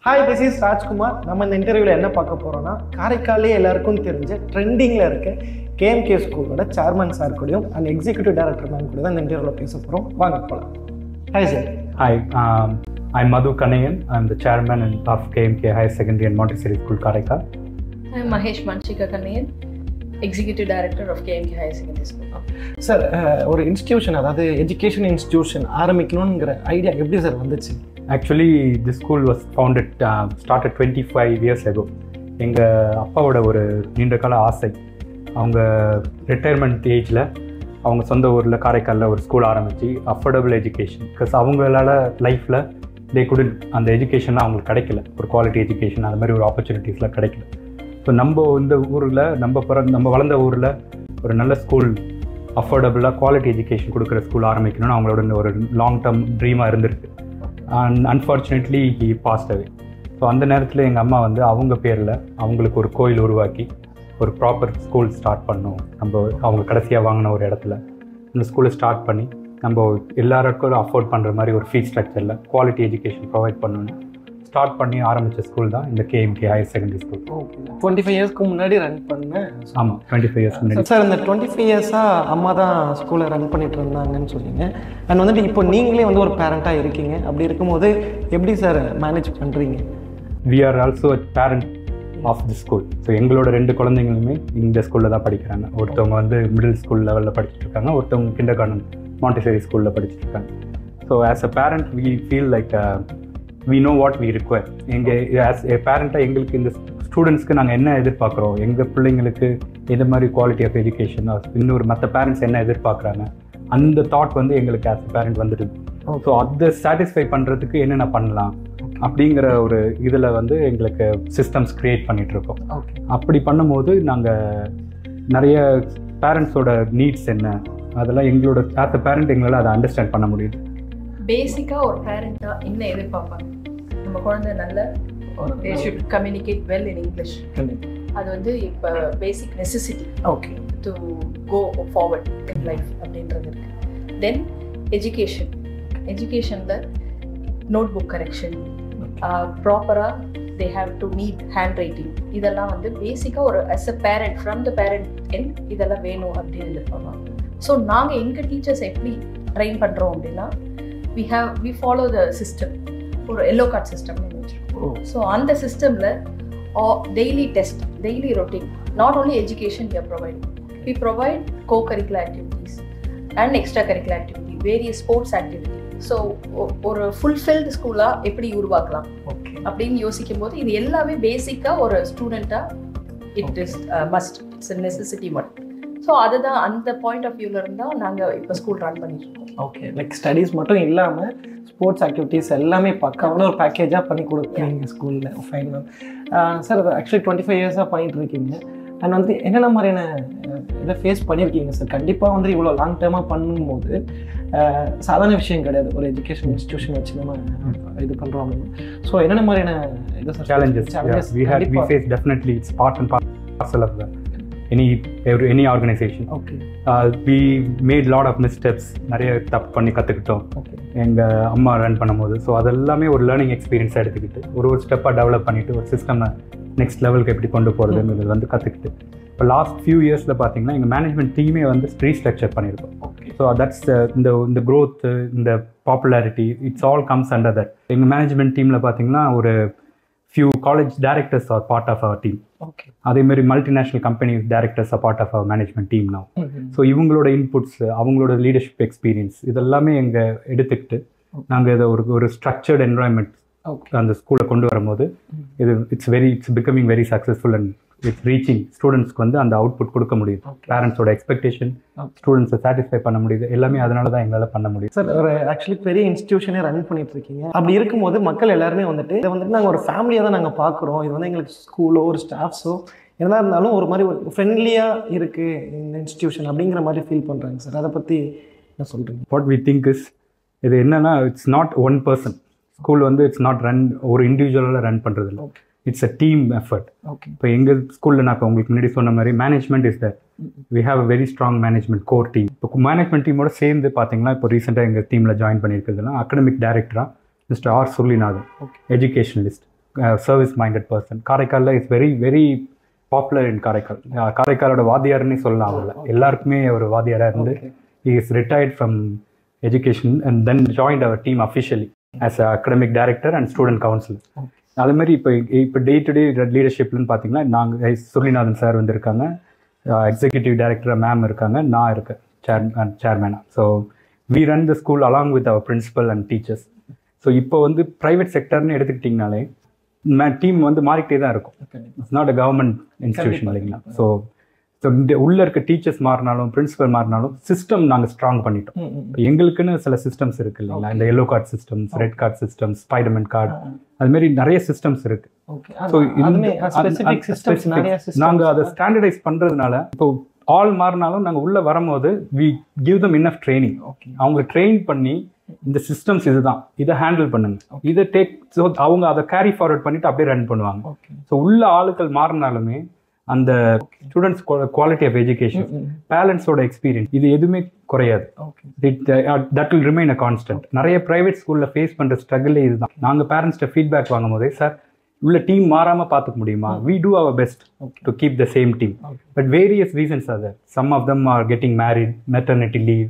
Hi, this is Rajkumar. நம்ம இந்த இன்டர்வியூவில் என்ன பார்க்க போகிறோம்னா, காரைக்காலே எல்லாருக்கும் தெரிஞ்ச ட்ரெண்டிங்கில் இருக்க கேஎம்கே ஸ்கூலோட சேர்மன் சார் கூடயும் அண்ட் எக்ஸிக்யூட்டிவ் டைரக்டர் மேம் கூட தான் இந்த இன்டர்வியூவில் பேச போகிறோம். வாங்க போகலாம். Hi sir. Hi, I'm Madhu Kanayan. I'm the chairman of KMK Higher Secondary and Montessori School, Karaikal. I'm Mahesh Manchika Kanayan, Executive Director of KMK Higher Secondary School. Sir, ஒரு institution, அதாவது எஜுகேஷன் இன்ஸ்டிடியூஷன் ஆரம்பிக்கணுங்கிற ஐடியா எப்படி sir வந்துச்சு? Actually, this school was started 25 years ago. எங்கள் அப்பாவோட ஒரு நீண்ட கால ஆசை, அவங்க ரிட்டையர்மெண்ட் ஏஜில் அவங்க சொந்த ஊரில் காரைக்காலில் ஒரு ஸ்கூல் ஆரம்பித்து அஃபோர்டபுள் எஜுகேஷன், பிகாஸ் அவங்களால லைஃப்பில் அந்த எஜுகேஷன்லாம் அவங்களுக்கு கிடைக்கல, ஒரு குவாலிட்டி எஜுகேஷன் அது மாதிரி ஒரு ஆப்பர்ச்சுனிட்டிஸ்லாம் கிடைக்கல. ஸோ நம்ம இந்த ஊரில் நம்ம வளர்ந்த ஊரில் ஒரு நல்ல ஸ்கூல், அஃபோர்டபுளாக குவாலிட்டி எஜுகேஷன் கொடுக்குற ஸ்கூல் ஆரம்பிக்கணும்னு அவங்களோட ஒரு லாங் டேர்ம் ட்ரீமாக இருந்திருக்கு. And unfortunately he past away. So அந்த நேரத்தில் எங்கள் அம்மா அவங்க பேரில் அவங்களுக்கு ஒரு கோயில் உருவாக்கி ஒரு ப்ராப்பர் ஸ்கூல் ஸ்டார்ட் பண்ணோம். அவங்க கடைசியாக வாங்கின ஒரு இடத்துல இந்த ஸ்கூலை ஸ்டார்ட் பண்ணி நம்ம எல்லாருக்கும் அஃபோர்ட் பண்ணுற மாதிரி ஒரு ஃபீஸ் ஸ்ட்ரக்சரில் குவாலிட்டி எஜுகேஷன் ப்ரொவைட் பண்ணணும்னு ஸ்டார்ட் பண்ணி ஆரம்பித்த ஸ்கூல் தான் இந்த KMK higher secondary school. Okay, 25 இயர்ஸ்க்கு முன்னாடி ரன் பண்ணேன். ஆமாம், 25 இயர்ஸ் முன்னாடி. சார், இந்த 25 இயர்ஸாக அம்மா தான் ஸ்கூலை ரன் பண்ணிட்டு இருந்தாங்கன்னு சொன்னீங்க. அண்ட் வந்துட்டு இப்போ நீங்களே ஒரு பேரண்ட்டாக இருக்கீங்க. அப்படி இருக்கும்போது எப்படி சார் மேனேஜ் பண்ணுறீங்க? We are also a parent of the school. So எங்களோட 2 குழந்தைங்களுமே இந்த ஸ்கூலில் தான் படிக்கிறாங்க. ஒருத்தவங்க மிடில் ஸ்கூல் லெவலில் படிச்சுட்டு இருக்காங்க, ஒருத்தவங்க கிண்டர் கார்டன் மாண்டெசரி ஸ்கூலில் படிச்சுட்டு இருக்காங்க. So as a parent we feel like we know what we require. As a பேரண்ட்டாக எங்களுக்கு இந்த ஸ்டூடெண்ட்ஸ்க்கு நாங்கள் என்ன எதிர்பார்க்குறோம், எங்கள் பிள்ளைங்களுக்கு எது மாதிரி குவாலிட்டி ஆஃப் எஜுகேஷன், இன்னொரு மற்ற பேரண்ட்ஸ் என்ன எதிர்பார்க்குறாங்க, அந்த தாட் எங்களுக்கு ஆஸ் எ பேரண்ட் வந்துட்டு. ஸோ அதை சாட்டிஸ்ஃபை பண்ணுறதுக்கு என்னென்ன பண்ணலாம் அப்படிங்கிற ஒரு இதில் எங்களுக்கு சிஸ்டம்ஸ் க்ரியேட் பண்ணிகிட்ருக்கோம். அப்படி பண்ணும்போது நாங்கள் நிறைய பேரண்ட்ஸோட நீட்ஸ் என்ன, அதெல்லாம் எங்களோட ஆஸ் அ பேரண்ட் எங்களால் அதை அண்டர்ஸ்டாண்ட் பண்ண முடியுது. பேசிக்காக ஒரு பேரண்ட்டாக என்ன எதிர்பார்ப்பாங்க, நம்ம குழந்தை நல்ல they should communicate well in English. அது இப்போ basic necessity to go forward in life அப்படின்றது இருக்கு. தென் எஜுகேஷனில் நோட் புக் கரெக்ஷன், ப்ராப்பராக they have to need handwriting, இதெல்லாம் பேசிக்காக ஒரு as a parent from the parent இதெல்லாம் வேணும் அப்படின்னு எதிர்பார்ப்பாங்க. ஸோ நாங்கள் எங்கள் டீச்சர்ஸ் எப்படி ட்ரெயின் பண்ணுறோம் அப்படின்னா, we follow the system, ஒரு எல்லோ கார்ட் சிஸ்டம்னு வச்சுருக்கோம். ஸோ அந்த சிஸ்டமில் daily test, daily routine, not only education we provide co-curricular activities and extra-curricular activity, various sports activity. So ஒரு ஃபுல்ஃபில்டு ஸ்கூலாக எப்படி உருவாக்கலாம் அப்படின்னு யோசிக்கும் போது இது எல்லாமே பேசிக்காக ஒரு ஸ்டூடெண்ட்டாக it is must, it's a necessity மட்டும். ஸோ அதுதான் அந்த பாயிண்ட் ஆஃப் வியூவில் இருந்தால் நாங்கள் இப்போ ஸ்கூல் ரன் பண்ணிட்டுருக்கோம். ஓகே, லைக் ஸ்டடீஸ் மட்டும் இல்லாமல் ஸ்போர்ட்ஸ் ஆக்டிவிட்டீஸ் எல்லாமே பக்காவான ஒரு பேக்கேஜாக பண்ணி கொடுக்குறீங்க ஸ்கூலில். Fine ma'am. சார், அது ஆக்சுவலி 25 இயர்ஸாக பண்ணிகிட்டு இருக்கீங்க. அண்ட் என்னென்ன மாதிரியான இதை ஃபேஸ் பண்ணியிருக்கீங்க சார்? கண்டிப்பாக இவ்வளோ லாங் டேர்மாக பண்ணும்போது சாதாரண விஷயம் கிடையாது, ஒரு எஜுகேஷன் இன்ஸ்டிடியூஷன் வச்சு நம்ம இது பண்ணுறோம். ஸோ என்னென்ன மாதிரியான இது sir challenges we face? Definitely it's part and parcel of any organization. We made lot of missteps, நிறைய தப்பு பண்ணி கற்றுக்கிட்டோம் எங்கள் அம்மா ரன் பண்ணும்போது. ஸோ அதெல்லாமே ஒரு லேர்னிங் எக்ஸ்பீரியன்ஸாக எடுத்துக்கிட்டு ஒரு ஸ்டெப்பாக டெவலப் பண்ணிவிட்டு ஒரு சிஸ்டம் நெக்ஸ்ட் லெவலுக்கு எப்படி கொண்டு போகிறதுங்கிறது கற்றுக்கிட்டு இப்போ லாஸ்ட் ஃபியூ இயர்ஸில் பார்த்தீங்கன்னா எங்கள் மேனேஜ்மெண்ட் டீமே ரீஸ்ட்ரக்சர் பண்ணியிருக்கோம். ஸோ தட்ஸ் இந்த க்ரோத், இந்த popularity, it's all comes under that. எங்கள் மேனேஜ்மெண்ட் டீமில் பார்த்தீங்கன்னா ஒரு few college directors are part of our team. அதே மாதிரி multinational company directors are part of our management team now. So இவங்களோட இன்புட்ஸ், அவங்களோட லீடர்ஷிப் எக்ஸ்பீரியன்ஸ் இதெல்லாமே எங்கள் எடுத்துக்கிட்டு நாங்கள் இதை ஒரு ஸ்ட்ரக்சர்ட் என்வரான்மெண்ட் அந்த ஸ்கூலை கொண்டு வரும்போது it's becoming very successful and it's reaching ஸ்டூடெண்ட்ஸ்க்கு அந்த அவுட்புட் கொடுக்க முடியுது. பேரண்ட்ஸோட எக்ஸ்பெக்டேஷன் ஸ்டூடெண்ட்ஸை சாட்டிஸ்ஃபை பண்ண முடியுது. எல்லாமே அதனால தான் எங்களால் பண்ண முடியும். சார், ஒரு ஆக்சுவலி பெரிய இன்ஸ்டிடியூஷனே ரன் பண்ணிட்டு இருக்கீங்க. அப்படி இருக்கும்போது மக்கள் எல்லாருமே இதை நாங்கள் ஒரு ஃபேமிலியாக தான் நாங்கள் பார்க்குறோம். இது எங்களுக்கு ஸ்கூலோ ஒரு ஸ்டாஃப்ஸோ எதா இருந்தாலும் ஒரு மாதிரி ஒரு ஃப்ரெண்ட்லியாக இருக்குது இந்த இன்ஸ்டிடியூஷன் அப்படிங்கிற மாதிரி ஃபீல் பண்ணுறாங்க சார். அதை பற்றி என்ன சொல்கிறீங்க? வாட் வி திங்க் இஸ், இது என்னன்னா it's not one person school it's not run ஒரு இண்டிவிஜுவலாக ரன் பண்ணுறது இல்லை. It's a team effort. இப்போ எங்கள் ஸ்கூலில் நான் இப்போ உங்களுக்கு முன்னாடி சொன்ன மாதிரி management is that we have a very strong management core team. இப்போ மேனேஜ்மெண்ட் டீமோட சேர்ந்து பார்த்தீங்கன்னா இப்போ ரீசெண்டாக எங்கள் டீமில் ஜாயின் பண்ணியிருக்கிறதுலாம் அகடமிக் டைரக்டராக mister R Surulinathan, educationalist. Service minded person. காரைக்காலில் it's very very popular in Karaikal. காரைக்காலோட வாத்தியார்னே சொல்லலாம். அவங்கள எல்லாருக்குமே ஒரு வாத்தியாராக இருந்து he is retired from education and then joined our team officially as a academic director and student counselor. அதே மாதிரி இப்போ டே டு டே லீடர்ஷிப்னு பார்த்தீங்கன்னா நாங்கள் சுருளிநாதன் சார் வந்திருக்காங்க, எக்ஸிக்யூட்டிவ் டைரக்டராக மேம் இருக்காங்க, நான் இருக்கேன் சேர்மேனாக. So we run the school along with our principal and teachers. So இப்போ வந்து ப்ரைவேட் செக்டர்னு எடுத்துக்கிட்டிங்கனாலே டீம் வந்து மாறிக்கிட்டே தான் இருக்கும். It's not a government institution இல்லைங்களா. ஸோ இந்த உள்ள இருக்க டீச்சர்ஸ் மாறினாலும் பிரின்சிபல் மாறினாலும் சிஸ்டம் நாங்கள் ஸ்ட்ராங் பண்ணிட்டோம். எங்களுக்குன்னு சில சிஸ்டம்ஸ் இருக்கு இல்லைங்களா, இந்த yellow card systems, red card systems, Spiderman card, அது மாதிரி நிறைய சிஸ்டம்ஸ் இருக்கு. ஸோ நாங்கள் அதை ஸ்டாண்டர்டைஸ் பண்றதுனால இப்போ ஆல் மாறினாலும் நாங்கள் உள்ள வரும்போது we give them enough training. அவங்க ட்ரெயின் பண்ணி இந்த சிஸ்டம்ஸ் இதுதான், இதை ஹேண்டில் பண்ணுங்க, இதை டேக். ஸோ அவங்க அதை கேரி ஃபார்வர்ட் பண்ணிட்டு அப்படியே ரன் பண்ணுவாங்க. ஸோ உள்ள ஆளுக்கள் மாறினாலுமே அந்த ஸ்டூடெண்ட்ஸ் குவாலிட்டி ஆஃப் எஜுகேஷன், பேரண்ட்ஸோட எக்ஸ்பீரியன்ஸ், இது எதுவுமே குறையாது. That will remain a constant. நிறைய பிரைவேட் ஸ்கூல்ல ஃபேஸ் பண்ற ஸ்ட்ரகிள் இதுதான். நாங்கள் பேரண்ட்ஸ்ட ஃபீட்பேக் வாங்கும் போதே, சார் உள்ள டீம் மாறாம பார்த்துக்க முடியுமா? we do our best to keep the same team, but various reasons are there. Some of them are getting married, maternity leave,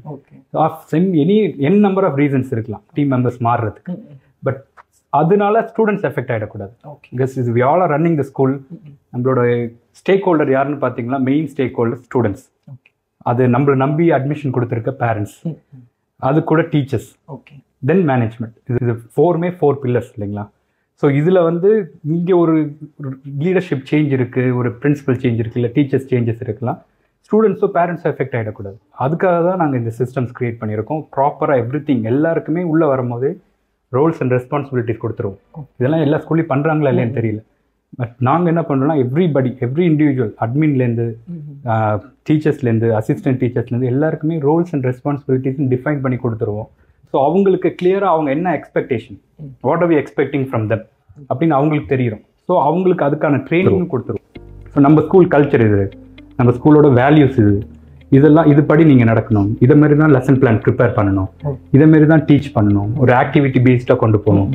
of any number of reasons இருக்கலாம் team members மாறுறதுக்கு. But அதனால students effect ஆகிடக்கூடாது. Because we all are running the school. நம்மளோட stakeholder யாருன்னு பார்த்தீங்கன்னா main stack holder students. அது நம்மளை நம்பி அட்மிஷன் கொடுத்துருக்க பேரண்ட்ஸ், அது கூட டீச்சர்ஸ், தென் மேனேஜ்மெண்ட். இது ஃபோர் பில்லர்ஸ் இல்லைங்களா. ஸோ இதில் வந்து இங்கே ஒரு லீடர்ஷிப் சேஞ்ச் இருக்குது, ஒரு பிரின்சிபல் சேஞ்ச் இருக்குது, இல்லை டீச்சர்ஸ் சேஞ்சஸ் இருக்கலாம், ஸ்டூடெண்ட்ஸும் பேரண்ட்ஸும் எஃபெக்ட் ஆகிடக்கூடாது. அதுக்காக தான் நாங்கள் இந்த சிஸ்டம்ஸ் க்ரியேட் பண்ணியிருக்கோம். ப்ராப்பராக எவ்ரிதிங் எல்லாருக்குமே உள்ளே வரும்போது ரோல்ஸ் அண்ட் ரெஸ்பான்சிபிலிட்டிஸ் கொடுத்துருவோம். இதெல்லாம் எல்லா ஸ்கூல்லையும் பண்ணுறாங்களா இல்லைன்னு தெரியல. பட் நாங்கள் என்ன பண்ணுறோம்னா எவ்ரி இண்டிவிஜுவல், அட்மின்லேருந்து டீச்சர்ஸ்லேருந்து அசிஸ்டன்ட் டீச்சர்ஸ்லேருந்து எல்லாருக்குமே ரோல்ஸ் அண்ட் ரெஸ்பான்சிபிலிட்டிஸ் டிஃபைன் பண்ணி கொடுத்துருவோம். ஸோ அவங்களுக்கு கிளியராக அவங்க என்ன expectation, what are we expecting from them அப்படின்னு அவங்களுக்கு தெரியும். ஸோ அவங்களுக்கு அதுக்கான ட்ரைனிங் கொடுத்துருவோம். ஸோ நம்ம ஸ்கூல் கல்ச்சர் இது, நம்ம ஸ்கூலோட வேல்யூஸ் இதெல்லாம் இதுபடி நீங்கள் நடக்கணும், இதை மாதிரி தான் லெசன் பிளான் ப்ரிப்பேர் பண்ணணும், இதை மாதிரி தான் டீச் பண்ணணும், ஒரு ஆக்டிவிட்டி பேஸ்டாக கொண்டு போகணும்.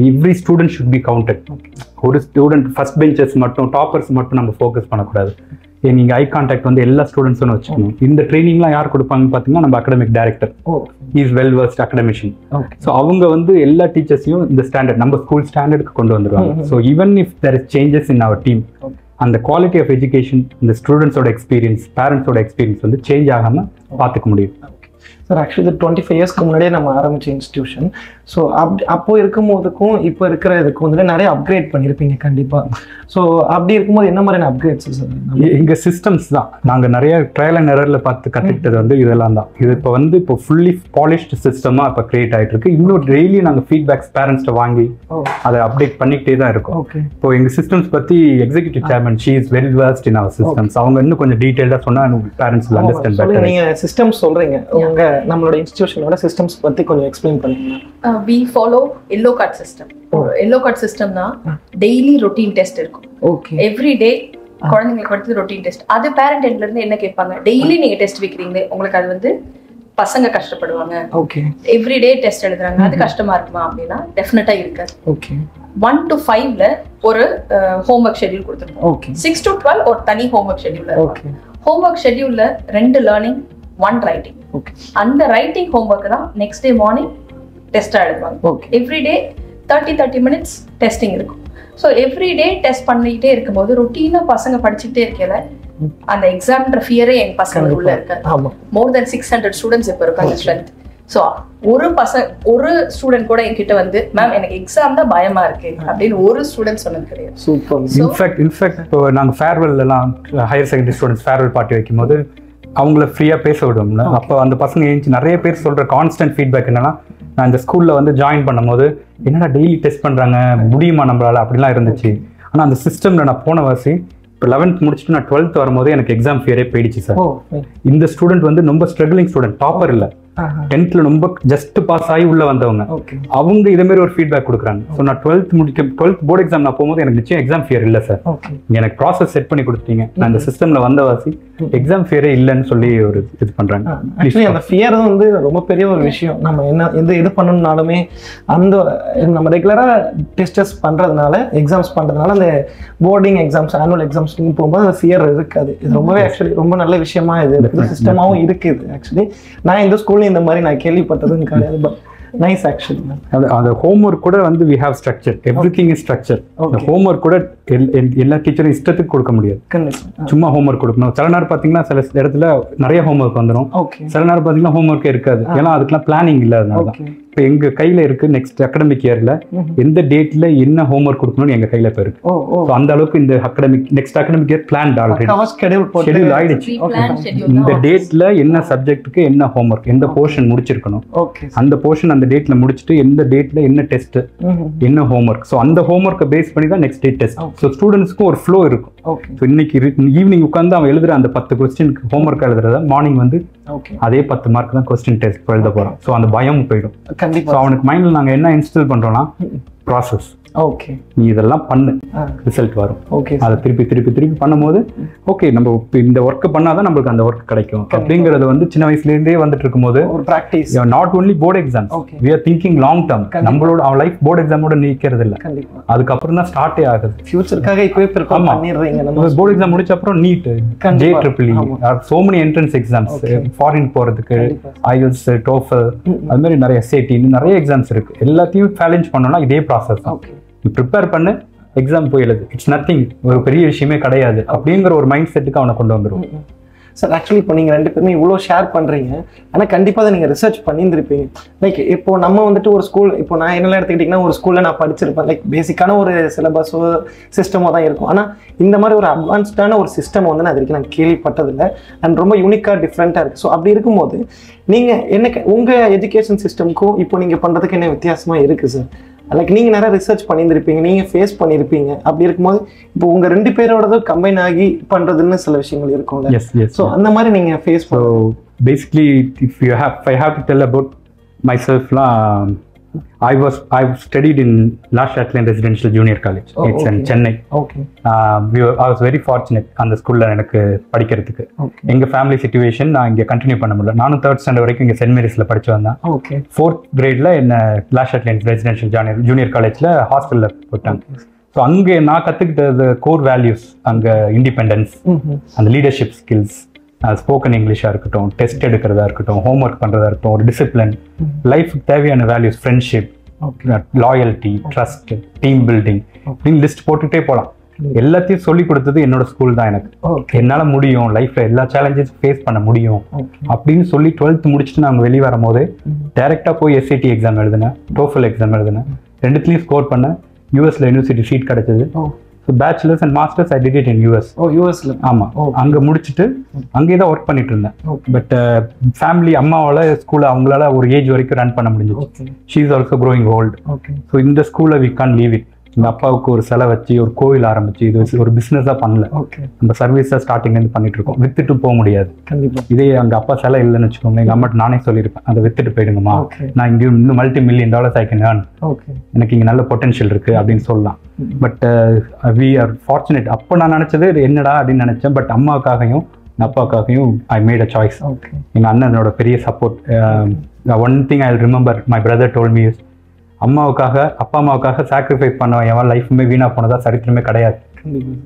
Every student should be counted. ஒரு ஸ்டூடெண்ட் ஃபர்ஸ்ட் பெஞ்சர்ஸ் மட்டும், டாப்பர்ஸ் மட்டும் நம்ம ஃபோக்கஸ் பண்ணக்கூடாது. நீங்கள் ஐ கான்டாக்ட் வந்து எல்லா ஸ்டூடெண்ட்ஸும் வச்சுக்கணும். இந்த ட்ரைனிங்லாம் யார் கொடுப்பாங்கன்னு பார்த்தீங்கன்னா நம்ம academic director, is well worst academician. So அவங்க வந்து எல்லா டீச்சர்ஸையும் இந்த ஸ்டாண்டர்ட், நம்ம ஸ்கூல் ஸ்டாண்டர்டுக்கு கொண்டு வந்துடுவாங்க. So even if there is changes in our team, அந்த குவாலிட்டி ஆஃப் எஜுகேஷன், இந்த ஸ்டூடெண்ட்ஸோட எக்ஸ்பீரியன்ஸ், பேரண்ட்ஸோட எக்ஸ்பீரியன்ஸ் வந்து சேஞ்ச் ஆகாமல் பார்த்துக்க முடியும். சார் ஆக்சுவலி 25 இயர்ஸ்க்கு முன்னாடியே நம்ம ஆரம்பிச்ச இன்ஸ்டிடியூஷன். ஸோ அப்போ இருக்கும்போதுக்கும் இப்போ இருக்கிற இதுக்கும் வந்து நிறைய அப்கிரேட் பண்ணியிருப்பீங்க கண்டிப்பாக. ஸோ அப்படி இருக்கும்போது என்ன மாதிரியான அப்கிரேட்ஸ் சார்? எங்கள் சிஸ்டம்ஸ் தான் நாங்கள் நிறைய ட்ரையல் அண்ட் எரரில் பார்த்து கற்றுக்கிட்டது வந்து இதெல்லாம் தான். இது இப்போ ஃபுல்லி பாலிஷ்டு சிஸ்டமாக இப்போ கிரியேட் ஆகிட்டு இருக்கு. இன்னும் டெய்லி நாங்கள் ஃபீட்பேக்ஸ் பேரண்ட்ஸ்ட்டை வாங்கி அதை அப்டேட் பண்ணிக்கிட்டே தான் இருக்கோம். இப்போ எங்கள் சிஸ்டம்ஸ் பற்றி executive chairman, she is well versed in our systems. அவங்க இன்னும் கொஞ்சம் டீட்டெயிலாக சொன்னால் பேரண்ட்ஸ் வில் அண்டர்ஸ்டாண்ட் பெட்டர். நீங்கள் சிஸ்டம்ஸ் சொல்கிறீங்க, நம்மளோட இன்ஸ்டிடியூஷனோட சிஸ்டம்ஸ் பத்தி கொஞ்சம் எக்ஸ்பிளைன் பண்ணுங்க. we follow yellow card system. yellow card system னா டெய்லி ரொட்டீன் டெஸ்ட் இருக்கும். எவ்ரி டே குழந்தைங்களுக்கு அடுத்து ரொட்டீன் டெஸ்ட். அது பேரண்ட் எண்ட்ல இருந்து என்ன கேட்பாங்க, டெய்லி நீங்க டெஸ்ட் வைக்கிறீங்களே உங்களுக்கு அது வந்து பசங்க கஷ்டப்படுவாங்க. எவ்ரி டே டெஸ்ட் எழுதுறாங்க, அது கஷ்டமா இருக்குமா அப்படின்னா டெஃபினட்டா இருக்காது. 1 to 5ல ஒரு ஹோம்ஒர்க் ஷெட்யூல் கொடுத்துருக்கோம். 6 to 12 ஒரு தனி ஹோம்ஒர்க் ஷெட்யூல் இருக்கு. ஹோம்ஒர்க் ஷெட்யூல்ல 2 லேர்னிங், 1 ரைட்டிங். அந்த ரைட்டிங் ஹோம்ஒர்க் தான் நெக்ஸ்ட் டே மார்னிங் டெஸ்டா எழுதுவாங்க. எவ்ரி டே 30 minutes டெஸ்டிங் இருக்கும். ஸோ எவ்ரி டே டெஸ்ட் பண்ணிக்கிட்டே இருக்கும்போது ரொட்டீனா பசங்க படிச்சுக்கிட்டே இருக்கல அந்த எக்ஸாம்ன்ற ஃபியரே எங்க பசங்க உள்ள இருக்கு. மோர் தென் 600 ஸ்டூடெண்ட்ஸ் இப்போ இருக்காங்க ஸ்ட்ரென்த். ஸோ ஒரு ஸ்டூடெண்ட் கூட என்கிட்ட வந்து மேம் எனக்கு எக்ஸாம் தான் பயமா இருக்கு அப்படின்னு ஒரு ஸ்டூடெண்ட் சொன்னது கிடையாது. சூப்பர். இன்ஃபேக்ட் இப்போ நாங்கள் ஃபேர்வெல் எல்லாம் higher secondary students farewell party வைக்கும் போது அவங்கள ஃப்ரீயாக பேச விடுவோம்ல, அப்போ அந்த பசங்க ஏஞ்சி நிறைய பேர் சொல்கிற கான்ஸ்டன்ட் ஃபீட்பேக் என்னன்னா, நான் இந்த ஸ்கூலில் வந்து ஜாயின் பண்ணும்போது என்னடா டெய்லி டெஸ்ட் பண்ணுறாங்க, முடியுமா நம்மளால அப்படிலாம் இருந்துச்சு. ஆனால் அந்த சிஸ்டமில் நான் போன வாசி இப்போ 11th முடிச்சுட்டு நான் 12th வரும்போது எனக்கு எக்ஸாம் ஃபியரே போயிடுச்சு சார். இந்த ஸ்டூடெண்ட் வந்து ரொம்ப ஸ்ட்ரகிளிங் ஸ்டூடெண்ட், டாப்பர் இல்லை, 10th ரொம்ப ஜஸ்ட் பாஸ் ஆகி உள்ள வந்தவங்க அவங்க இதே மாதிரி ஒரு ஃபீட்பேக் கொடுக்குறாங்க. ஸோ நான் 12th போர்டு எக்ஸாம் நான் போகும்போது எனக்கு நிச்சயம் எக்ஸாம் ஃபியர் இல்லை சார், எனக்கு ப்ராசஸ் செட் பண்ணி கொடுத்துட்டீங்க, நான் இந்த சிஸ்டம்ல வந்தவாசி எக்ஸாம் ஃபியரே இல்லைன்னு சொல்லி ஒரு இது பண்றாங்க. ஆக்சுவலி அந்த ஃபியர் வந்து ரொம்ப பெரிய ஒரு விஷயம். நம்ம என்ன இது பண்ணணும்னாலுமே அந்த நம்ம ரெகுலரா டெஸ்டஸ் பண்றதுனால எக்ஸாம்ஸ் பண்றதுனால அந்த போர்டிங் எக்ஸாம்ஸ் ஆனுவல் எக்ஸாம்ஸ் போகும்போது அந்த ஃபியர் இருக்காது. இது ரொம்பவே ஆக்சுவலி ரொம்ப நல்ல விஷயமா இது இருக்குது, சிஸ்டமாவும் இருக்குது. ஆக்சுவலி நான் இந்த ஸ்கூல்ல இந்த மாதிரி நான் கேள்விப்பட்டதும் கிடையாது. But nice actually. அந்த ஹோம்ஒர்க் கூட வந்து we have structure, everything is structure. அந்த ஹோம்ஒர்க் கூட எல்லா டீச்சரும் இஷ்டத்துக்கு கொடுக்க முடியாது, சும்மா ஹோம்ஒர்க் கொடுக்கணும். சில நேரம் பாத்தீங்கன்னா சில இடத்துல நிறைய ஹோம்ஒர்க் வந்துடும், சில நேரம் பாத்தீங்கன்னா ஹோம்ஒர்க்கே இருக்காது, ஏன்னா அதுக்கெல்லாம் பிளானிங் இல்லாதனாலதான். இப்போ எங்க கையில இருக்கு நெக்ஸ்ட் அகாடமிக் இயர்ல எந்த டேட்ல என்ன ஹோம்ஒர்க் கொடுக்கணும்னு எங்க கையில இப்ப இருக்கு. அந்த அளவுக்கு இந்த next academic year plant already schedule ஆயிடுச்சு. இந்த டேட்ல என்ன சப்ஜெக்ட்டுக்கு என்ன ஹோம்ஒர்க், எந்த போர்ஷன் முடிச்சிருக்கணும், அந்த போர்ஷன் அந்த டேட்ல முடிச்சுட்டு எந்த டேட்ல என்ன டெஸ்ட் என்ன ஹோம்ஒர்க், ஸோ அந்த ஹோம்ஒர்க்கை பேஸ் பண்ணி தான் நெக்ஸ்ட் டேட் டெஸ்ட். ஸோ ஸ்டூடெண்ட்ஸ்க்கும் ஒரு ஃப்ளோ இருக்கும். ஸோ இன்னைக்கு ஈவினிங் உட்காந்து அவன் எழுதுற அந்த 10 கொஸ்டினுக்கு ஹோம்ஒர்க் எழுதுறத மார்னிங் வந்து அதே 10 மார்க் தான் கொஸ்டின் டெஸ்ட் எழுத போறோம். ஸோ அந்த பயம் போயிடும். ஸோ அவனுக்கு மைண்ட்ல நாங்க என்ன இன்ஸ்டால் பண்றோம்னா ப்ராசஸ், ஓகே நீ இதெல்லாம் பண்ணு ரிசல்ட் வரும். ஓகே அதை திருப்பி திருப்பி திருப்பி பண்ணும்போது ஓகே நம்ம இந்த ஒர்க் பண்ணாதான் நம்மளுக்கு அந்த ஒர்க் கிடைக்கும் அப்படிங்கறது வந்து சின்ன வயசுல இருந்தே வந்துட்டு இருக்கும்போது ஒரு practice. Not only board exam, we are thinking long term. நம்மளோட our life போர்டு எக்ஸாமோட நிக்கிறது இல்ல, அதுக்கப்புறம் தான் ஸ்டார்ட்டே ஆகுது. ஃபியூச்சர்க்காக இப்பவே ப்ரிப்பேர் பண்ணிடுறீங்க. நம்ம போர்டு எக்ஸாம் முடிச்ச அப்புறம் NEET, JEEE, so many entrance exams, foreign போறதுக்கு IELTS, TOEFL, அது மாதிரி நிறைய SAT நிறைய எக்ஸாம்ஸ் இருக்கு. எல்லாத்தையும் சேலஞ்ச் பண்ணோம்னா இதே ப்ராசஸ் தான். ப்ரிப்பேர் பண்ணு, எக்ஸாம் போய் எழுது, இட்ஸ் நத்திங், ஒரு பெரிய விஷயமே கிடையாது அப்படிங்கிற ஒரு மைண்ட் செட்டுக்கு அவனை கொண்டு வந்துடும். சார் ஆக்சுவலி இப்போ நீங்கள் 2 பேருமே இவ்வளோ ஷேர் பண்ணுறீங்க, ஆனால் கண்டிப்பாக அதை நீங்கள் ரிசர்ச் பண்ணியிருந்திருப்பீங்க. லைக் இப்போ நம்ம வந்துட்டு ஒரு ஸ்கூல், இப்போ நான் என்னெல்லாம் எடுத்துக்கிட்டிங்கன்னா ஒரு ஸ்கூலில் நான் படிச்சிருப்பேன், லைக் பேசிக்கான ஒரு சிலபஸோ சிஸ்டமோ தான் இருக்கும். ஆனால் இந்த மாதிரி ஒரு அட்வான்ஸ்டான ஒரு சிஸ்டம் வந்து நான் அது வரைக்கும் நான் கேள்விப்பட்டதில்லை. அண்ட் ரொம்ப யூனிக்காக டிஃப்ரெண்ட்டாக இருக்குது. ஸோ அப்படி இருக்கும்போது நீங்கள் என்ன உங்கள் எஜுகேஷன் சிஸ்டம்க்கும் இப்போ நீங்கள் பண்ணுறதுக்கு என்ன வித்தியாசமாக இருக்குது சார்? லைக் நீங்கள் நிறைய ரிசர்ச் பண்ணியிருந்திருப்பீங்க, நீங்கள் ஃபேஸ் பண்ணியிருப்பீங்க. அப்படி இருக்கும்போது இப்போ உங்கள் 2 பேரோடதும் கம்பைன் ஆகி பண்ணுறதுன்னு சில விஷயங்கள் இருக்கும்ல. ஸோ அந்த மாதிரி நீங்கள் ஃபேஸ் பண்ண basically if I have to tell about my செல்ஃப்லாம் I've studied in Last Atlan Residential Junior College. It's in Chennai. I was very fortunate அந்த ஸ்கூல்ல எனக்கு படிக்கிறதுக்கு. எங்க ஃபேமிலி சிச்சுவேஷன் நான் இங்க கண்டினியூ பண்ண முடியல. நானும் 3rd ஸ்டாண்டர்ட் வரைக்கும் இங்க சென்ட் மேரிஸ்ல படிச்சு வந்தேன். 4th கிரேட்ல என்ன லாஸ்ட் அட்லான் ரெசிடென்ஷியல் ஜூனியர் காலேஜ்ல ஹாஸ்டல்ல போட்டாங்க. ஸோ அங்கே நான் கத்துக்கிட்ட கோர் வேல்யூஸ், அங்க இண்டிபெண்டன்ஸ், அந்த லீடர்ஷிப் ஸ்கில்ஸ், ஸ்போக்கன் இங்கிலீஷாக இருக்கட்டும், டெஸ்ட் எடுக்கிறதா இருக்கட்டும், ஹோம்ஒர்க் பண்ணுறதா இருக்கட்டும், ஒரு டிசிப்ளின், லைஃபுக்கு தேவையான values, friendship, loyalty, trust, team building அப்படின்னு லிஸ்ட் போட்டுகிட்டே போகலாம். எல்லாத்தையும் சொல்லி கொடுத்தது என்னோட ஸ்கூல் தான் எனக்கு. என்னால் முடியும், லைஃப்ல எல்லா சேலஞ்சஸ் ஃபேஸ் பண்ண முடியும் அப்படின்னு சொல்லி 12th முடிச்சுட்டு நான் வெளியே வரும்போது டைரெக்டாக போய் SAT எக்ஸாம் எழுதினேன், TOEFL எக்ஸாம் எழுதினேன். 2த்துலையும் ஸ்கோர் பண்ணேன். யூஎஸ்ல யூனிவர்சிட்டி சீட் கிடைச்சது. So bachelors and masters I did it in US. யூஎஸ்ல ஆமாம், அங்கே முடிச்சுட்டு அங்கேயே தான் ஒர்க் பண்ணிட்டு இருந்தேன். பட் ஃபேமிலி அம்மாவால் ஸ்கூலை அவங்களால ஒரு ஏஜ் வரைக்கும் ரன் பண்ண முடிஞ்சிச்சு. She is also growing old. So இந்த ஸ்கூலை வி கான் லீவ் இட். எங்கள் அப்பாவுக்கு ஒரு செலை வச்சு ஒரு கோயில் ஆரம்பிச்சு இது ஒரு பிஸ்னஸாக பண்ணல, நம்ம சர்வீஸாக ஸ்டார்டிங்லேருந்து பண்ணிட்டு இருக்கோம். வித்துட்டு போக முடியாது. இதே எங்கள் அப்பா செலை இல்லைன்னு வச்சுக்கோங்க, எங்கள் அம்மாட்ட நானே சொல்லியிருப்பேன், அதை வித்துட்டு போயிடுங்கம்மா, நான் இங்கே இன்னும் $multi-million ஐ கேன் ஏர்ன், எனக்கு இங்கே நல்ல பொட்டன்ஷியல் இருக்கு அப்படின்னு சொல்லலாம். But we are fortunate. அப்போ நான் நினைச்சது என்னடா அப்படின்னு நினைச்சேன். பட் அம்மாவுக்காகவும் அப்பாவுக்காகவும் ஐ மேட் அ சாய்ஸ். எங்கள் அண்ணனோட பெரிய support. One thing I remember my brother told me is, அம்மாவுக்காக அப்பா அம்மாவுக்காக சாக்ரிஃபைஸ் பண்ண எவன் லைஃபுமே வீணாக போனதா சரித்திரமே கிடையாது.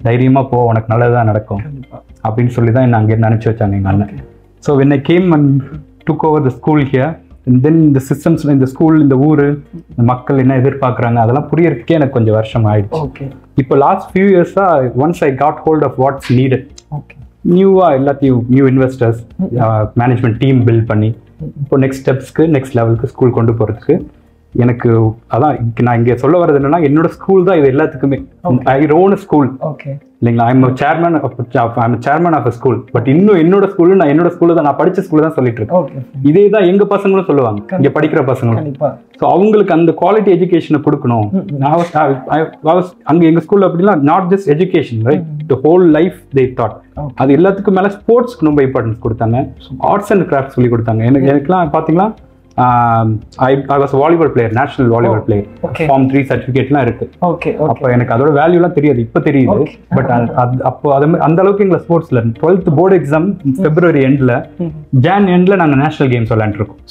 தைரியமாக போ, உனக்கு நல்லதுதான் நடக்கும் அப்படின்னு சொல்லி தான் என்ன அங்கே நினச்சி வச்சாங்க எங்கள் அண்ணன். So when I came and took over the school here, and then the systems in the school, இந்த ஊர், இந்த மக்கள் என்ன எதிர்பார்க்குறாங்க அதெல்லாம் புரியறதுக்கே எனக்கு கொஞ்சம் வருஷம் ஆயிடுச்சு. இப்போ லாஸ்ட் ஃபியூ இயர்ஸாக once I got hold of what's needed, நியூவாக எல்லாத்தையும் new investors, management team build பண்ணி இப்போ நெக்ஸ்ட் ஸ்டெப்ஸ்க்கு நெக்ஸ்ட் லெவலுக்கு ஸ்கூல் கொண்டு போகிறதுக்கு எனக்கு அதான் நான் இங்கே சொல்ல வர்றது என்னன்னா, என்னோட ஸ்கூல் தான் இது எல்லாத்துக்குமே. I own school. இல்லைங்களா? I'm chairman of school. But இன்னும் என்னோட ஸ்கூல் நான் என்னோட ஸ்கூல்ல தான், நான் படிச்ச ஸ்கூல்ல தான் சொல்லிட்டு இருக்கேன். இதே தான் எங்க பசங்களும் சொல்லுவாங்க, இங்க படிக்கிற பசங்களும். ஸோ அவங்களுக்கு அந்த குவாலிட்டி எஜுகேஷனை கொடுக்கணும். அங்க எங்க ஸ்கூல்ல அப்படின்னா not just education, right, the whole life they thought. அது எல்லாத்துக்கும் மேல ஸ்போர்ட்ஸ்க்கு ரொம்ப இம்பார்ட்டன்ஸ் கொடுத்தாங்க. ஆர்ட்ஸ் அண்ட் கிராஃப்ட் சொல்லி கொடுத்தாங்க. எனக்குலாம் பாத்தீங்களா, I was a volleyball player, national volleyball player. Form 3 certificateலாம் இருக்கு. அப்போ எனக்கு அதோட வேல்யூலாம் தெரியாது, இப்போ தெரியுது. பட் அப்போ அந்த அளவுக்கு எங்களை ஸ்போர்ட்ஸ்ல 12th போர்டு எக்ஸாம் February எண்ட்ல, Jan எண்ட்ல நாங்க நேஷனல் கேம்ஸ் விளையாண்டுருக்கோம்.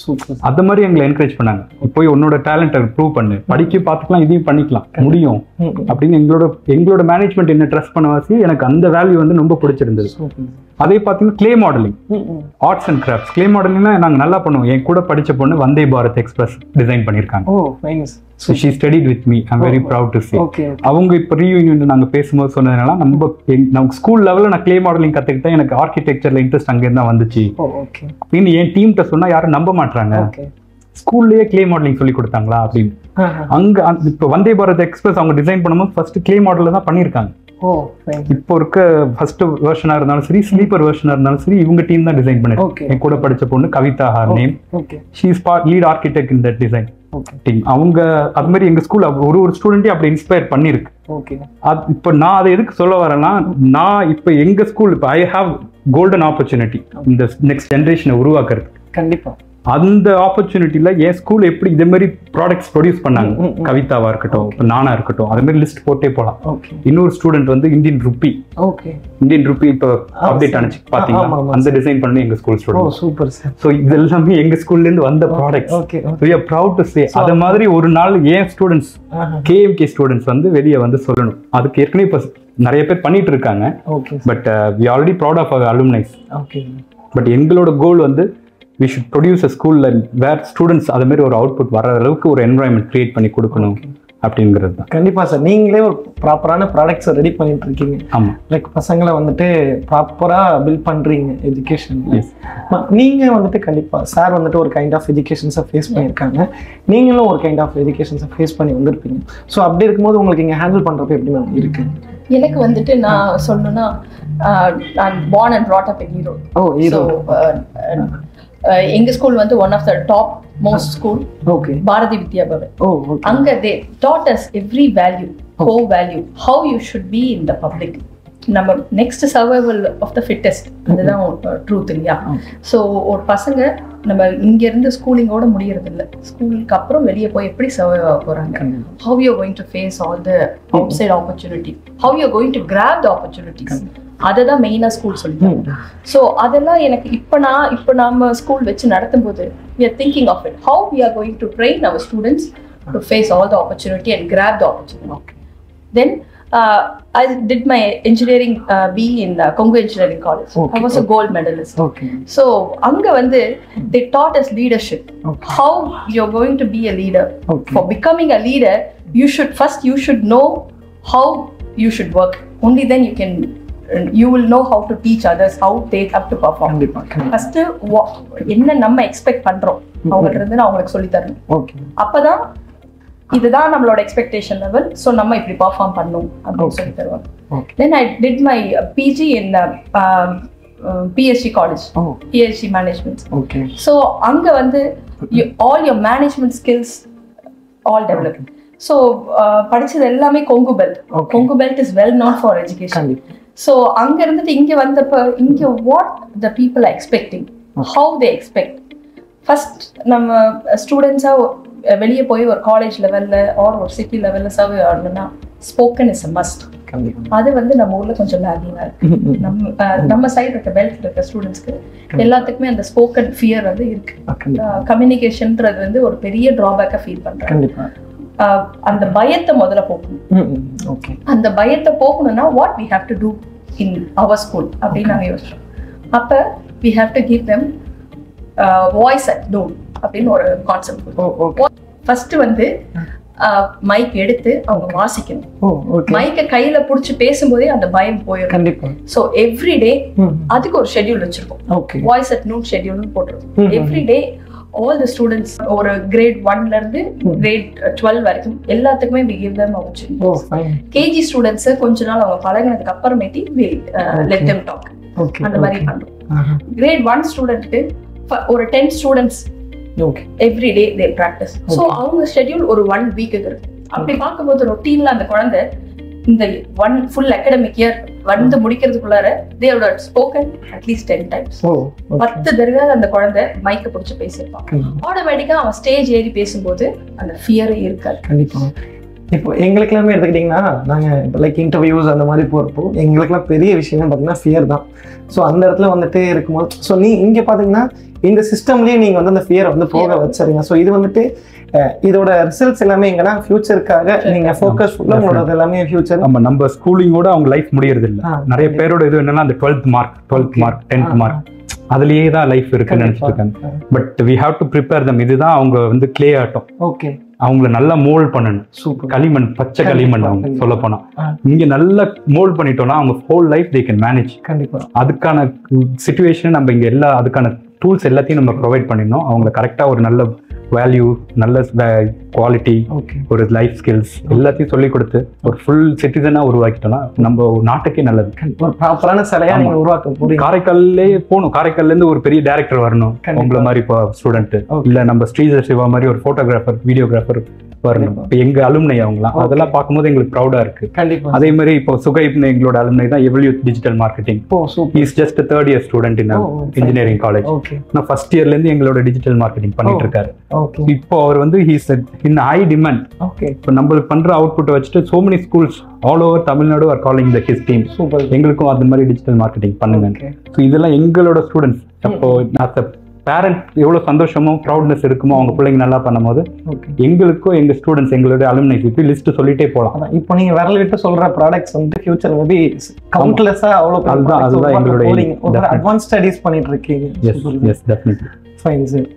அது மாதிரி எங்களை என்கரேஜ் பண்ணாங்க. போய் உன்னோட டேலண்ட்டை ப்ரூவ் பண்ணு, படிக்க பார்த்துக்கலாம், இதையும் பண்ணிக்கலாம், முடியும் அப்படின்னு எங்களோட மேனேஜ்மெண்ட் என்ன ட்ரஸ்ட் பண்ணவாசி எனக்கு அந்த வேல்யூ வந்து ரொம்ப பிடிச்சிருந்தது. அதே பார்த்தீங்கன்னா clay modelling, arts and crafts. Clay மாடலிங்னா நாங்கள் நல்லா பண்ணுவோம். என் கூட படிச்ச பொண்ணு வந்தே பாரத் எக்ஸ்பிரஸ் டிசைன் பண்ணியிருக்காங்க. So she studied with me. I'm very proud to say. அவங்க இப்போ ரீயூனியன் நாங்கள் பேசும்போது சொன்னதுனால நம்ம ஸ்கூல் லெவலில் நான் கிளே மாடலிங் கற்றுக்கிட்டேன். எனக்கு ஆர்கிடெக்சர்ல இன்ட்ரெஸ்ட் அங்கேருந்து தான் வந்துச்சு அப்படின்னு என் டீம்கிட்ட சொன்னால் யாரும் நம்ப மாட்டாங்க. ஸ்கூல்லேயே கிளே மாடலிங் சொல்லி கொடுத்தாங்களா அப்படின்னு. அங்கே இப்போ வந்தே பாரத் எக்ஸ்பிரஸ் அவங்க டிசைன் பண்ணும்போது ஃபர்ஸ்ட் கிளே மாடலில் தான் பண்ணியிருக்காங்க. இப்போ இருக்க ஃபர்ஸ்ட் வெர்ஷனா இருந்தாலும் சரி, ஸ்லீப்பர் வெர்ஷனா இருந்தாலும் சரி, இவங்க டீம் தான் டிசைன் பண்ணிருக்கு. என் கூட படிச்ச பொண்ணு Kavitha, her name. She is lead architect in that design team. அவங்க அது மாதிரி எங்க ஸ்கூல்ல ஒரு ஸ்டூடெண்ட்டே அப்படி இன்ஸ்பயர் பண்ணிருக்கு. இப்போ நான் அதை எதுக்கு சொல்ல வரேன்னா, நான் இப்போ எங்க ஸ்கூல் இப்போ ஐ ஹாவ் கோல்டன் ஆப்பர்ச்சுனிட்டி இந்த நெக்ஸ்ட் ஜெனரேஷனை உருவாக்குறது. கண்டிப்பா அந்த ஆப்பர்ச்சுனிட்டியில என் ஸ்கூல் எப்படி இதே மாதிரி ப்ராடக்ட்ஸ் ப்ரொடியூஸ் பண்ணாங்க, கவிதாவா இருக்கட்டும், நானா இருக்கட்டும், அதே மாதிரி லிஸ்ட் போட்டே போலாம். இன்னொரு ஸ்டூடெண்ட் வந்து இந்தியன் ருப்பி இப்போ அப்டேட் ஆனிச்சு பாத்தீங்களா, அந்த டிசைன் பண்ணி எங்க school student. Super sir. So இது எல்லாமே எங்க ஸ்கூல்ல இருந்து வந்த products. We are proud to say. அது மாதிரி ஒரு நாள் ஏன் ஸ்டூடெண்ட்ஸ், KMK ஸ்டூடெண்ட்ஸ் வந்து வெளியே வந்து சொல்லணும். அதுக்கு ஏற்கனவே இப்போ நிறைய பேர் பண்ணிட்டு இருக்காங்க. But we already proud of our alumni. But எங்களோட கோல் வந்து we should produce a school where students அதே மாதிரி ஒரு அவுட்புட் வர அளவுக்கு ஒரு என்வாயன்மெண்ட் கிரியேட் பண்ணி கொடுக்கணும் அப்படிங்கிறது தான். கண்டிப்பா சார். நீங்களே ஒரு ப்ராப்பரான ப்ராடக்ட்ஸை ரெடி பண்ணிட்டு இருக்கீங்க. ஆமா, லைக் பசங்களை வந்துட்டு ப்ராப்பரா பில்ட் பண்றீங்க எஜுகேஷன். நீங்க வந்துட்டு கண்டிப்பா சார் வந்துட்டு ஒரு கைண்ட் ஆஃப் எஜுகேஷன்ஸை ஃபேஸ் பண்ணியிருக்காங்க, நீங்களும் ஒரு கைண்ட் ஆஃப் எஜுகேஷன்ஸை ஃபேஸ் பண்ணி வந்திருப்பீங்க. ஸோ அப்படி இருக்கும்போது உங்களுக்கு இங்கே ஹேண்டில் பண்றப்ப எப்படி மேம் இருக்கு? எனக்கு வந்துட்டு நான் சொல்லணும்னா, நான் born and brought up in Erode. எங்க ஸ்கூல் வந்து one of the top most school, Bharathi Vidya Bhavan. அங்க they taught us every value, core value, how you should be in the public. நம்ம next survival of the fittest, அதுதான் truth இல்லையா? So ஒரு பசங்க நம்ம இங்க இருந்து ஸ்கூலிங்கோட முடியறது இல்லை, ஸ்கூலுக்கு அப்புறம் வெளியே போய் எப்படி சர்வைவ் ஆக போறாங்க, how you going to face all the outside opportunity, how you going to grab the opportunities. அதை தான் மெயினாக ஸ்கூல் சொல்லிட்டாங்க. ஸோ அதெல்லாம் எனக்கு இப்போ நம்ம ஸ்கூல் வச்சு நடத்தும் போது we are thinking of it, how we are going to train our students to face all the opportunity and grab the opportunity. Then I did my engineering BE in Congo Engineering College. I was a gold medalist. So anga வந்து they taught us leadership, how you're going to be a leader. For becoming a leader, you should know how you should work. Only then you will know how to teach others, how they have to perform. First என்ன நம்ம expect பண்றோம் அவங்கள்ட்ட இருந்து நான் அவங்களுக்கு சொல்லி தரணும். அப்பதான் இதுதான் நம்மளோட எக்ஸ்பெக்டேஷன் லெவல், ஸோ நம்ம இப்படி பர்ஃபார்ம் பண்ணணும் அப்படின்னு சொல்லி தருவாங்க. Then I did my PG in PSG college, PSG management. So அங்க வந்து all your management skills all developed. So படிச்சது எல்லாமே Kongu belt. Kongu belt is well known for education. So அங்க இருந்துட்டு இங்க வந்தப்ப இங்க what the people are expecting, how they expect. First நம்ம ஸ்டூடெண்ட்ஸா வெளியே போய் ஒரு காலேஜ் லெவல்ல ஆர் ஒரு சிட்டி லெவல்ல சர்வே ஆகணும்னா ஸ்போக்கன் இஸ் அ மஸ்ட். அது வந்து நம்ம ஊர்ல கொஞ்சம் லேகிங்கா இருக்கு. நம்ம சைடு இருக்க பெல்ட் இருக்க ஸ்டூடெண்ட்ஸ்க்கு எல்லாத்துக்குமே அந்த ஸ்போக்கன் ஃபியர் வந்து இருக்கு. கம்யூனிகேஷன்ன்றது வந்து ஒரு பெரிய டிராபேக்கா ஃபீல் பண்றாங்க. அந்த பயத்தை முதல்ல போக்கணும். அந்த பயத்தை போக்கணும்னா what we have to do in our school அப்படின்னு நாங்கள் யோசிச்சோம். அப்போ we have to give them voice at tone அப்படின்னு ஒரு கான்செப்ட். ஃபர்ஸ்ட் வந்து மைக் எடுத்து அவங்க வாசிக்கணும். மைக்கை கையில புடிச்சு பேசும்போதே அந்த பயம் போயிடும். ஸோ எவ்ரி டே அதுக்கு ஒரு ஷெட்யூல் வச்சிருக்கோம். வாய்ஸ் அட் நூன் ஷெட்யூல்னு போட்டுருக்கோம். Every day all the students ஒரு grade 1ல இருந்து grade 12 வரைக்கும் எல்லாத்துக்குமே we give them opportunity. Oh, fine. KG students கொஞ்ச நாள் அவங்க பழகினதுக்கு அப்புறமேட்டி we let them talk. Okay. அந்த மாதிரி பண்றோம். Grade 1 ஸ்டூடெண்ட்க்கு ஒரு 10 students okay every day they practice. So அவங்க schedule ஒரு 1 week இருக்கு. அப்படி பார்க்கும்போது ரொட்டீன்ல அந்த குழந்தை இந்த 1 full academic year வந்து முடிக்கிறதுக்குள்ளார they would have spoken at least 10 times. 10 தடவை அந்த குழந்தை மைக்க பிடிச்சு பேசிருப்பான். ஆட்டோமேட்டிக்கா அவன் ஸ்டேஜ் ஏறி பேசும்போது அந்த ஃபியரே இருக்காது. கண்டிப்பா. இப்போ எங்களுக்கு எல்லாமே எடுத்துக்கிட்டிங்கன்னா நாங்கள் லைக் இன்டர்வியூஸ் அந்த மாதிரி போகிறப்போ எங்களுக்குலாம் பெரிய விஷயம் பார்த்தீங்கன்னா ஃபியர் தான். ஸோ அந்த இடத்துல வந்துட்டு இருக்கும்போது ஸோ இங்கே பார்த்தீங்கன்னா இந்த சிஸ்டம்லேயே நீங்கள் வந்து அந்த ஃபியரை வந்து போக வச்சுறீங்க. ஸோ இது வந்துட்டு இதோட ரிசல்ட்ஸ் எல்லாமே எங்கன்னா ஃபியூச்சருக்காக நீங்கள் ஃபோக்கஸ் ஃபுல்லாக உங்களோட எல்லாமே ஃபியூச்சர். நம்ம ஸ்கூலிங்கோட அவங்க லைஃப் முடியறது இல்லை. நிறைய பேரோட இது என்னன்னா அந்த 12th மார்க் 10th மார்க் அதுலயே தான் லைஃப் இருக்குன்னு நினைச்சிட்டு இருக்காங்க. But we have to prepare them. இதுதான் அவங்க வந்து கிளே ஆட்டம். ஓகே, அவங்கள நல்லா மோல்ட் பண்ணணும். களிமண், பச்சை களிமண் அவங்க சொல்ல போனா இங்க நல்லா மோல்ட் பண்ணிட்டோம்னா அவங்க whole life they can manage. கண்டிப்பா அதுக்கான சிச்சுவேஷன் நம்ம இங்க அதுக்கான டூல்ஸ் எல்லாத்தையும் நம்ம ப்ரொவைட் பண்ணிடணும். அவங்களை கரெக்டா ஒரு நல்ல வேல்யூ, நல்ல குவாலிட்டி, ஒரு லைஃப் ஸ்கில்ஸ் எல்லாத்தையும் சொல்லி கொடுத்து ஒரு ஃபுல் சிட்டிசனா உருவாக்கிட்டோம்னா நம்ம நாட்டுக்கே நல்லது. ஒரு ப்ராப்பரான சிலையா நீங்க உருவாக்க போறீங்க. காரைக்கால்லே போகணும். காரைக்கால்ல இருந்து ஒரு பெரிய டைரக்டர் வரணும் உங்களை மாதிரி இப்போ ஸ்டூடெண்ட், இல்ல நம்ம ஸ்ரீதர் சிவா மாதிரி ஒரு போட்டோகிராஃபர், வீடியோகிராஃபர் வரணும். இப்போ எங்க அலுமினை அவங்களாம் அதெல்லாம் பார்க்கும்போது எங்களுக்கு ப்ரௌடா இருக்கு. கண்டிப்பா. அதே மாதிரி இப்போ சுகைப் எங்களோட அலுமினை தான் எவல்யூத் digital marketing. Is just 3rd year student in engineering college. நான் ஃபர்ஸ்ட் இயர்ல இருந்து எங்களோட டிஜிட்டல் மார்க்கெட்டிங் பண்ணிட்டு இருக்காரு. இப்போ அவர் வந்து ஹீஸ் இன் ஹை டிமாண்ட். இப்போ நம்மளுக்கு பண்ற அவுட்புட் வச்சுட்டு so many schools all over Tamil Nadu are calling the his team. எங்களுக்கும் அந்த மாதிரி டிஜிட்டல் மார்க்கெட்டிங் பண்ணுங்க. ஸோ இதெல்லாம் எங்களோட ஸ்டூடெண்ட்ஸ். அப்போ பேரண்ட் எவ்வளவு சந்தோஷமோ ப்ரௌட்னஸ் இருக்குமோ அவங்க பிள்ளைங்க நல்லா பண்ணும்போது எங்களுக்கும் எங்க ஸ்டூடெண்ட்ஸ் எங்களுடைய அலுமினைக்கு லிஸ்ட் சொல்லிட்டே போகலாம். இப்போ நீங்க விரல் விட்டு சொல்ற ப்ராடக்ட்ஸ் வந்து ஃபியூச்சர் மேபி கவுண்ட்லெஸ்ஸா அவ்வளவு அதுதான் எங்களுடைய அட்வான்ஸ் ஸ்டடீஸ் பண்ணிட்டு இருக்கீங்க. Yes definitely. Fine sir.